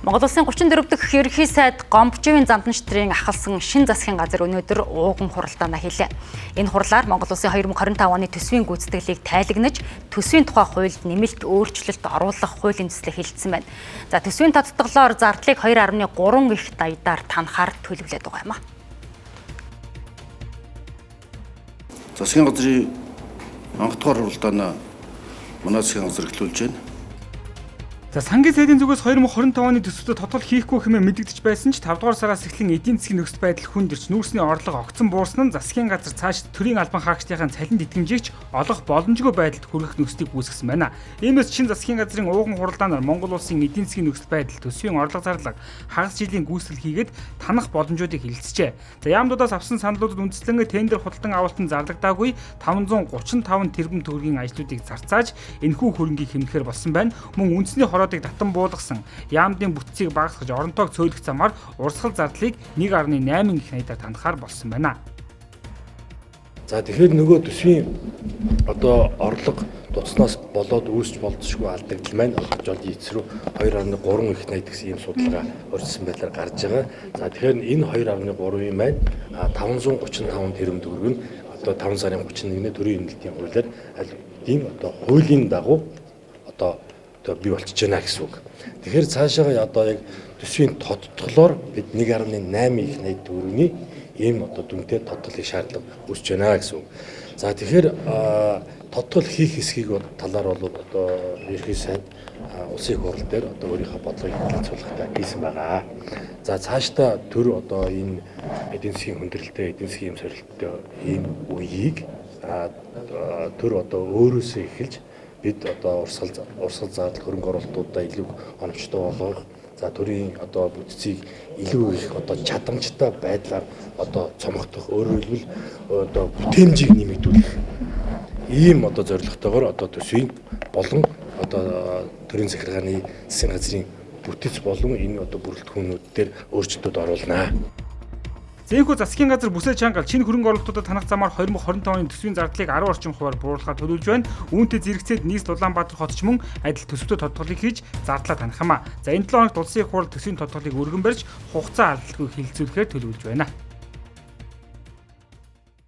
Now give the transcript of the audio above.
Монгол Улсын 34 дахь ерөнхий сайд Гомбожийн замдамштрын ахалсан шин засгийн газар өнөөдөр ууган хуралдаанаа хийлээ. Энэ хурлаар Монгол Улсын 2025 оны төсвийн гүйцэтгэлийг тайлагнаж, төсвийн тухай хуульд нэмэлт өөрчлөлт оруулах хуулийн төслийг хэлэлцсэн байна. За төсвийн тодтоглоор зардлыг 2.3 их даяар танахаар төлөвлөд байгаа юм а. Засгийн газрын анх дугаар хуралдаанаа манай засгийн газар эхлүүлж байна. За сангийн сайдын зүгээс 2025 оны төсөвтөд тодтол хийхгүй хэмээн мэдэгдэж байсан ч 5 дугаар сараас эхлэн эдийн засгийн нөхцөл байдал хүндэрч нүүрсний орлого огцон буурсан нь засгийн газар цааш төрийн албан хаагчдын цалин итгэмжийг олох боломжгүй байдалд хүрэх нөхцөлийг үүсгэсэн байна. Иймээс шин засгийн газрын ууган хуралдаанаар Монгол улсын эдийн засгийн нөхцөл байдал, төсвийн орлого зарлага, хагас жилийн гүйцэтгэл хийгээд танах боломжуудыг хэлэлцжээ. За яамдуудаас авсан саналуудад үндэслэн тендер худалдан авалтанд зарлагдаагүй 535 тэрбум төгрөгийн ажлуудыг зарцааж энэхүү хөрөнгийг хэмнэхээр болсон байна. Мөн үндэсний хороодыг татан буулгасан, яамдын бүтцийг багасгаж оронтойг цөөлөх замаар урсгал зардлыг 1.8 их найдаар танахаар болсон байна. За тэгэхээр нөгөө төсвийн орлого дуцнаас болоод үүсч болдошгүй алдагдал маань олж эцрүү 2.3 их найд гэсэн ийм судалгаа өрчсөн байдлаар гарч байгаа. За тэгэхээр энэ 2.3-ийн маань 535 тэрбум төгрөг нь 5 сарын 31-ний төрийн эмнэлтийн хуулиар ийм хуулийн дагуу бий болчихж байна гэсэн үг. Тэгэхээр цаашаа яг төсвийн тодтоглоор бид 1.8 их найд төгрөгийн ийм дүнтэй тодтолыг шаардлага үүсэж байна гэсэн үг. За тэгэхээр тодтол хийх хэсгийг талаар бол ерхий сайд улсын хурал дээр өөрийнхөө бодлогыг хэлэлцүүлэхтэй хийсэн байгаа. За цаашдаа төр энэ эдийн засгийн хүндрэлтэй, эдийн засгийн юм сорилттой ийм үеийг төр өөрөөсөө эхэлж бид урсгал зардал хөрөнгө оруулалтуудаа илүү оновчтой болгох, за төрийн бүтцийг илүү их чадамжтай байдлаар цомогдох, өөрөөр хэлбэл бүтээмжийг нэмэгдүүлэх ийм зорилготойгоор төсвийн болон төрийн захиргааны засгийн газрын бүтэц болон энэ бүрэлдэхүүнүүд дээр өөрчлөлтүүд оруулнаа. Зээнхүү засгийн газар бүсээ чангалт шинэ хөрөнгө оруулалтуудад танах замаар 2025 оны төсвийн зардлыг 10 орчим хувиар бууруулахаар төлөвлөж байна. Үүнтэй зэрэгцээд нийс Улаанбаатар хот ч мөн адил төсөвтөд тодтоглыг хийж зардлаа таних юм а. За энэ 7 хоногт улсын их хурал төсвийн тодтоглыг өргөн барьж хугацаа алдалгүй хэлэлцүүлэхээр төлөвлөж байна.